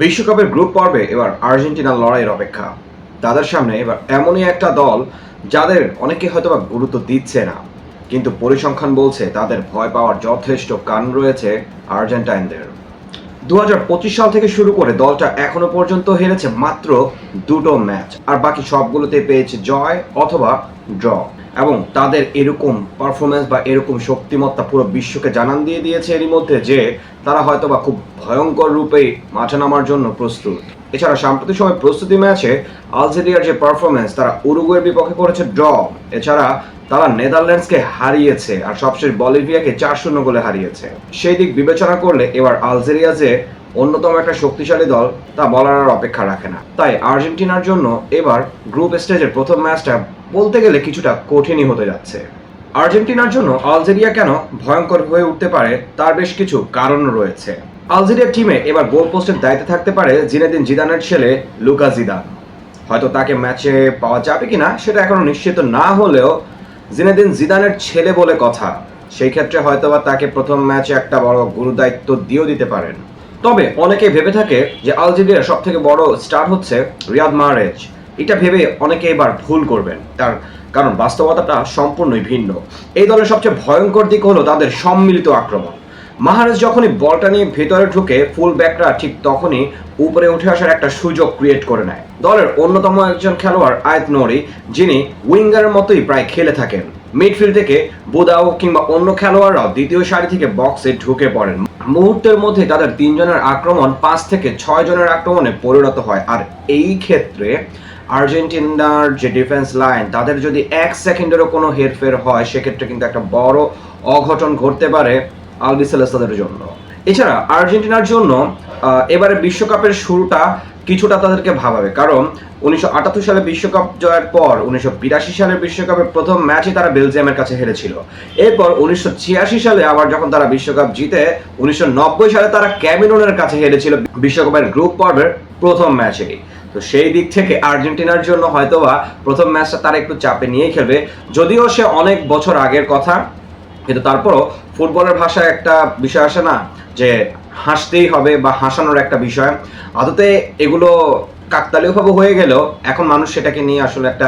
বিশ্বকাপের গ্রুপ পর্বে এবার আর্জেন্টিনার লড়াইয়ের অপেক্ষা। তাদের সামনে এবার এমনই একটা দল যাদের অনেকে হয়তোবা গুরুত্ব দিচ্ছে না, কিন্তু পরিসংখ্যান বলছে তাদের ভয় পাওয়ার যথেষ্ট কারণ রয়েছে আর্জেন্টাইনদের। 2025 সাল থেকে শুরু করে দলটা এখনো পর্যন্ত হেরেছে মাত্র দুটো ম্যাচ, আর বাকি সবগুলোতে পেয়েছে জয় অথবা ড্র। এবং তাদের এরকম পারফরমেন্স বা এরকম শক্তিমত্তা পুরো বিশ্বকে জানান দিয়ে দিয়েছে এরই মধ্যে যে তারা হয়তোবা খুব ভয়ঙ্কর রূপেই মাঠে নামার জন্য প্রস্তুত। এছাড়া সাম্প্রতিক সময় প্রস্তুতি ম্যাচে আলজেরিয়ার যে পারফরমেন্স, তারা উরুগুয়ের বিপক্ষে করেছে ড্র। এছাড়া তারা নেদারল্যান্ডসকে হারিয়েছে আর সবশেষ বলিভিয়াকে 4-0 গোলে হারিয়েছে। সেই দিক বিবেচনা করলে এবার আলজেরিয়া যে অন্যতম একটা শক্তিশালী দল তা বলার আর অপেক্ষা রাখে না। তাই আর্জেন্টিনার জন্য এবার গ্রুপ স্টেজের প্রথম ম্যাচটা বলতে গেলে কিছুটা কঠিনই হতে যাচ্ছে। আর্জেন্টিনার জন্য আলজেরিয়া কেন ভয়ঙ্কর হয়ে উঠতে পারে তার বেশ কিছু কারণ রয়েছে। আলজেরিয়ার টিমে এবার গোল পোস্টের দায়িত্বে থাকতে পারে জিনেদিন জিদানের ছেলে লুকা জিদান। হয়তো তাকে ম্যাচে পাওয়া যাবে কিনা সেটা এখনো নিশ্চিত না হলেও জিনেদিন জিদানের ছেলে বলে কথা, সেই ক্ষেত্রে হয়তোবা তাকে প্রথম ম্যাচে একটা বড় গুরু দায়িত্ব দিয়েও দিতে পারেন। তবে অনেকে ভেবে থাকে যে আলজেরিয়ার সব থেকে বড় স্টার হচ্ছে রিয়াদ মাহরেজ। এটা ভেবে অনেকে এবার ভুল করবেন, তার কারণ বাস্তবতাটা সম্পূর্ণই ভিন্ন। এই দলের সবচেয়ে ভয়ঙ্কর দিক হলো তাদের সম্মিলিত আক্রমণ। মাহরেজ যখনই বলটা নিয়ে ভেতরে ঢুকে ফুল ব্যাকরা ঠিক তখনই উপরে উঠে আসার একটা সুযোগ ক্রিয়েট করে নেয়। দলের অন্যতম একজন খেলোয়াড় আয়েত নোরি, যিনি উইঙ্গারের মতোই প্রায় খেলে থাকেন। মিডফিল্ড থেকে বুদাও কিংবা অন্য খেলোয়াড়রাও দ্বিতীয় সারি থেকে বক্সে ঢুকে পড়েন। মুহূর্তের মধ্যে তাদের 3 জনের আক্রমণ 5 থেকে 6 জনের আক্রমণে পরিণত হয়। আর এই ক্ষেত্রে আর্জেন্টিনার যে ডিফেন্স লাইন, তাদের যদি 1 সেকেন্ডেরও কোনো হেরফের হয় সেক্ষেত্রে কিন্তু একটা বড় অঘটন ঘটতে পারে আলবিসেলেস্তাদের জন্য। এছাড়া আর্জেন্টিনার জন্য এবারে বিশ্বকাপের শুরুটা কিছুটা তাদেরকে ভাবাবে, কারণ 1978 সালে বিশ্বকাপ জয়ের পর 1982 সালের বিশ্বকাপের প্রথম ম্যাচে তারা বেলজিয়ামের কাছে হেরেছিল। এরপর 1986 সালে আবার যখন তারা বিশ্বকাপ জিতে 1990 সালে তারা ক্যামেরুনের কাছে হেরেছিল বিশ্বকাপের গ্রুপ পর্বের প্রথম ম্যাচেই। তো সেই দিক থেকে আর্জেন্টিনার জন্য হয়তোবা প্রথম ম্যাচটা তারা একটু চাপে নিয়ে খেলবে, যদিও সে অনেক বছর আগের কথা, কিন্তু তারপরও ফুটবলের ভাষায় একটা বিষয় আসে না যে হাসতেই হবে বা হাসানোর একটা বিষয়। আদতে এগুলো কাকতালীয়ভাবে হয়ে গেলেও এখন মানুষ সেটাকে নিয়ে আসলে একটা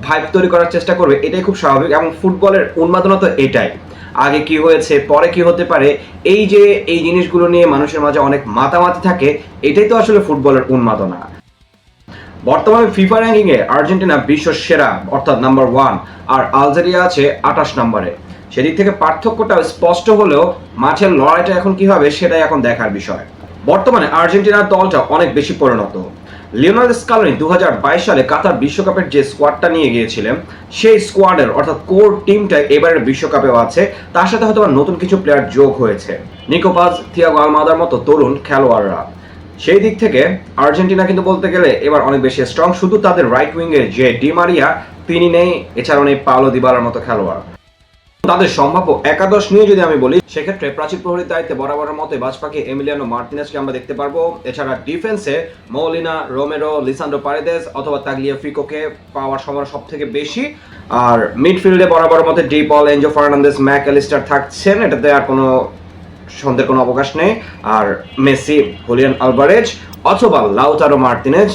ভাইব তৈরি করার চেষ্টা করবে, এটাই খুব স্বাভাবিক। এবং ফুটবলের উন্মাদনা তো এটাই, আগে কি হয়েছে পরে কি হতে পারে এই যে এই জিনিসগুলো নিয়ে মানুষের মাঝে অনেক মাতামাতি থাকে, এটাই তো আসলে ফুটবলের উন্মাদনা। বর্তমানে ফিফা র্যাঙ্কিং এ আর্জেন্টিনা বিশ্ব সেরা অর্থাৎ নাম্বার 1, আর আলজেরিয়া আছে 28 নম্বরে। সেদিক থেকে পার্থক্যটা স্পষ্ট হলেও মাঠের লড়াইটা এখন কি হবে সেটাই এখন দেখার বিষয়। বর্তমানে আর্জেন্টিনার দলটা অনেক বেশি পরিণত। লিওনেল স্কালোনি 2022 সালে কাতার বিশ্বকাপের যে স্কোয়াডটা নিয়ে গিয়েছিলেন, সেই স্কোয়াডের অর্থাৎ কোর টিমটা এবারের বিশ্বকাপেও আছে। তার সাথে হয়তো নতুন কিছু প্লেয়ার যোগ হয়েছে, নিকো পাজ, থিয়াগো আলমাদার মতো তরুণ খেলোয়াড়রা। সেই দিক থেকে আর্জেন্টিনা কিন্তু বলতে গেলে এবার অনেক বেশি স্ট্রং। শুধু তাদের রাইট উইঙ্গে যে ডি মারিয়া তিনি নেই, এছাড়াও নেই পাওলো দিবালার মতো খেলোয়াড়। তাদের সম্ভাব্য একাদশ নিয়ে যদি আমি বলি সেক্ষেত্রে প্রাচীর প্রহরীর দায়িত্বে বরাবরের মতো বাজপাকে এমিলিয়ানো মার্টিনেজকে আমরা দেখতে পারবো। এছাড়া ডিফেন্সে মৌলিনা, রোমেরো, লিসান্ড্রো পারেদেস অথবা তাগলিয়াফিকোকে পাওয়ার সম্ভাবনা সব থেকে বেশি। আর মিডফিল্ডে বরাবরের মতো ডি পল, এনজো ফার্নান্দেস, ম্যাক অ্যালিস্টার থাকছেন, এটাতে আর কোনো সন্দেহের কোনো অবকাশ নেই। আর মেসি, হুলিয়ান আলভারেজ অথবা লাউতারো মার্টিনেজ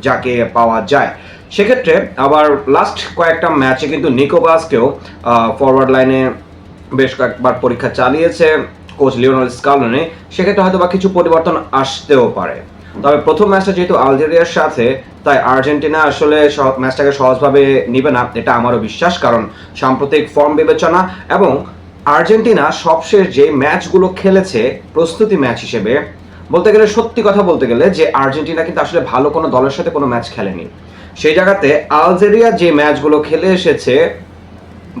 যাকে পাওয়া যায়। সেক্ষেত্রে আবার লাস্ট কয়েকটা ম্যাচে কিন্তু নিকো পাজকেও ফরওয়ার্ড লাইনে বেশ কয়েকবার পরীক্ষা চালিয়েছে কোচ লিওনেল স্কালোনি। সেক্ষেত্রে হয়তো বা কিছু পরিবর্তন আসতেও পারে। তবে প্রথম ম্যাচটা যেহেতু আলজেরিয়ার সাথে, তাই আর্জেন্টিনা আসলে ম্যাচটাকে সহজভাবে নিবে না, এটা আমারও বিশ্বাস। কারণ সাম্প্রতিক ফর্ম বিবেচনা এবং আর্জেন্টিনা সবশেষ যে ম্যাচগুলো খেলেছে প্রস্তুতি ম্যাচ হিসেবে, বলতে গেলে সত্যি কথা বলতে গেলে যে আর্জেন্টিনা কিন্তু আসলে ভালো কোনো দলের সাথে কোনো ম্যাচ খেলেনি। সেই জায়গাতে আলজেরিয়া যে ম্যাচগুলো খেলে এসেছে,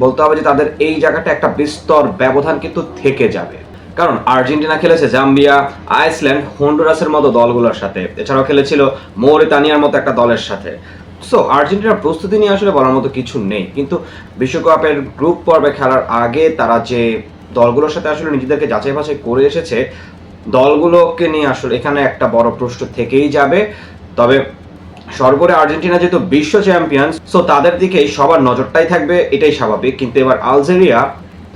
বলতে হবে যে তাদের এই জায়গাটা একটা বিস্তর ব্যবধান কিন্তু থেকে যাবে। কারণ আর্জেন্টিনা খেলেছে জাম্বিয়া, আইসল্যান্ড, হন্ডুরাসের মতো দলগুলোর সাথে, এছাড়াও খেলেছিল মৌরিতানিয়ার মতো একটা দলের সাথে। সো আর্জেন্টিনার প্রস্তুতি নিয়ে আসলে বলার মতো কিছু নেই। কিন্তু বিশ্বকাপের গ্রুপ পর্বে খেলার আগে তারা যে দলগুলোর সাথে আসলে নিজেদেরকে যাচাই বাছাই করে এসেছে, দলগুলোকে নিয়ে আসলে এখানে একটা বড় প্রশ্ন থেকেই যাবে। তবে সর্বোপরি আর্জেন্টিনা যেহেতু বিশ্ব চ্যাম্পিয়ন, সো তাদের দিকেই সবার নজরটাই থাকবে, এটাই স্বাভাবিক। কিন্তু এবার আলজেরিয়া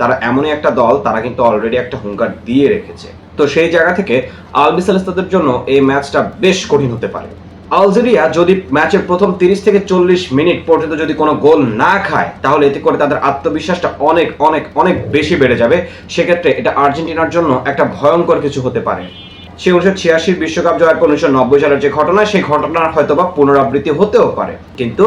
তারা এমনই একটা দল, তারা কিন্তু অলরেডি একটা হুঙ্কার দিয়ে রেখেছে। তো সেই জায়গা থেকে আলবি সেলেস্তাদের জন্য এই ম্যাচটা বেশ কঠিন হতে পারে। আলজেরিয়া যদি ম্যাচের প্রথম 30 থেকে 40 মিনিট পর্যন্ত যদি কোনো গোল না খায়, তাহলে এতে করে তাদের আত্মবিশ্বাসটা অনেক অনেক অনেক বেশি বেড়ে যাবে। সেক্ষেত্রে এটা আর্জেন্টিনার জন্য একটা ভয়ঙ্কর কিছু হতে পারে। সেই 1986 বিশ্বকাপ জয়ের পর 1990 সালের যে ঘটনা, সেই ঘটনার হয়তোবা পুনরাবৃত্তি হতেও পারে। কিন্তু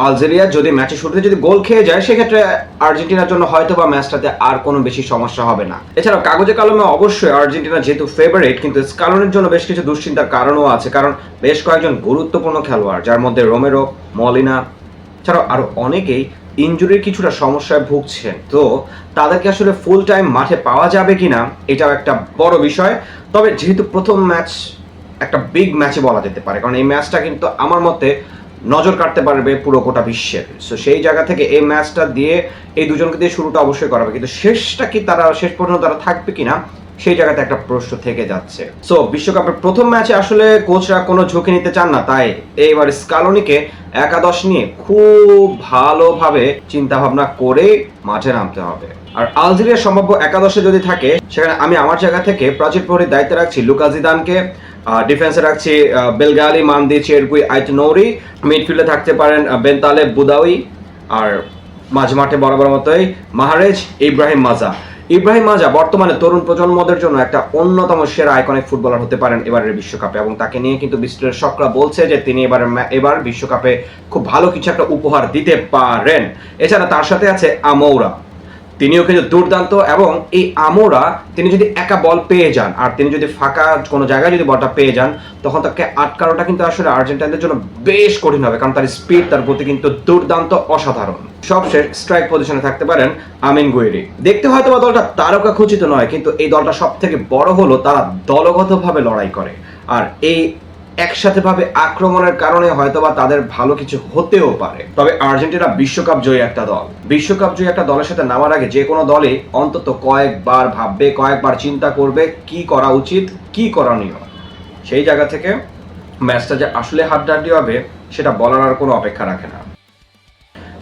আলজেরিয়া যদি ম্যাচের শুরুতে যদি গোল খেয়ে যায়, সেক্ষেত্রে আর্জেন্টিনার জন্য হয়তোবা ম্যাচটাতে আর কোনো বেশি সমস্যা হবে না। এছাড়াও কাগজে কলমে অবশ্যই আর্জেন্টিনা যেহেতু ফেভারিট, কিন্তু স্কালোনির জন্য বেশ কিছু দুশ্চিন্তার কারণও আছে, কারণ বেশ কয়েকজন গুরুত্বপূর্ণ খেলোয়াড়, যার মধ্যে রোমেরো, মলিনা ছাড়াও আরো অনেকেই ইনজুরির কিছুটা সমস্যায় ভুগছেন। তো তাদেরকে আসলে ফুল টাইম মাঠে পাওয়া যাবে কিনা, এটাও একটা বড় বিষয়। তবে যেহেতু প্রথম ম্যাচ একটা বিগ ম্যাচে বলা যেতে পারে, কারণ এই ম্যাচটা কিন্তু আমার মতে নজর কাটতে পারবে পুরো গোটা বিশ্বের। সো সেই জায়গা থেকে এই ম্যাচটা দিয়ে এই দুজনকে দিয়ে শুরুটা অবশ্যই করাবে, কিন্তু শেষটা কি তারা শেষ পর্যন্ত তারা থাকবে কিনা, সেই জায়গাতে একটা প্রশ্ন থেকে যাচ্ছে। সো বিশ্বকাপের প্রথম ম্যাচে আসলে কোচরা কোনো ঝুঁকি নিতে চান না, তাই এইবার স্কালোনিকে একাদশ নিয়ে খুব ভালোভাবে চিন্তা ভাবনা করে মাঠে নামতে হবে। আর আলজেরিয়ার সম্ভাব্য একাদশে যদি থাকে, সেখানে আমি আমার জায়গা থেকে প্রাচীর প্রহরীর দায়িত্বে রাখছি লুকা জিদানকে, ডিফেন্সে রাখছি বেলগালি, মান্দি, চেরগুই, আইতনৌরি, মিডফিল্ডে থাকতে পারেন বেনতালেব, বুদাউই, আর মাঝমাঠে বরাবর মতোই মাহারেজ, ইব্রাহিম মাজা। ইব্রাহিম মাজা বর্তমানে তরুণ প্রজন্মদের জন্য একটা অন্যতম সেরা আইকনিক ফুটবলার হতে পারেন এবারের বিশ্বকাপে, এবং তাকে নিয়ে কিন্তু বিশ্লেষকরা বলছে যে তিনি এবার বিশ্বকাপে খুব ভালো কিছু একটা উপহার দিতে পারেন। এছাড়া তার সাথে আছে আমৌরা, তিনিও কিন্তু দুর্দান্ত, এবং এই আমোরা তিনি যদি একা বল পেয়ে যান আর তিনি যদি ফাঁকা কোনো জায়গায় যদি বলটা পেয়ে যান, তখন তাকে আটকানোটা কিন্তু আসলে আর্জেন্টাইনদের জন্য বেশ কঠিন হবে, কারণ তার স্পিড, তার গতি কিন্তু দুর্দান্ত, অসাধারণ। সবশেষ স্ট্রাইক পজিশনে থাকতে পারেন আমিন গুয়েরি। দেখতে হয়তো বা দলটা তারকা খচিত নয়, কিন্তু এই দলটা সব থেকে বড় হলো তারা দলগতভাবে লড়াই করে, আর এই একসাথে ভাবে আক্রমণের কারণে হয়তোবা তাদের ভালো কিছু হতেও পারে। তবে আর্জেন্টিনা বিশ্বকাপ জয়ী একটা দল, বিশ্বকাপ জয়ী একটা দলের সাথে নামার আগে যে কোনো দলই অন্তত কয়েকবার ভাববে, কয়েকবার চিন্তা করবে কি করা উচিত, কি করণীয়। সেই জায়গা থেকে ম্যাচটা যে আসলে হাড্ডাহাড্ডি হবে সেটা বলার আর কোনো অপেক্ষা রাখে না।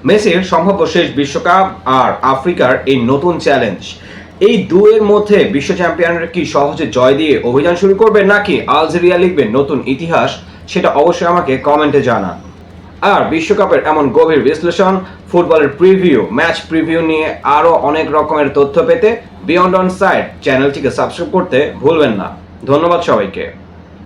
মেসির সম্ভাব্য শেষ বিশ্বকাপ আর আফ্রিকার এই নতুন চ্যালেঞ্জ, এই দুয়ের মধ্যে বিশ্ব চ্যাম্পিয়নরা কি সহজে জয় দিয়ে অভিযান শুরু করবে, নাকি আলজেরিয়া লিখবে নতুন ইতিহাস, সেটা অবশ্যই আমাকে কমেন্টে জানান। আর বিশ্বকাপের এমন গভীর বিশ্লেষণ, ফুটবলের প্রিভিউ, ম্যাচ প্রিভিউ নিয়ে আরো অনেক রকমের তথ্য পেতে বিয়ন্ড অন সাইড চ্যানেলটিকে সাবস্ক্রাইব করতে ভুলবেন না। ধন্যবাদ সবাইকে।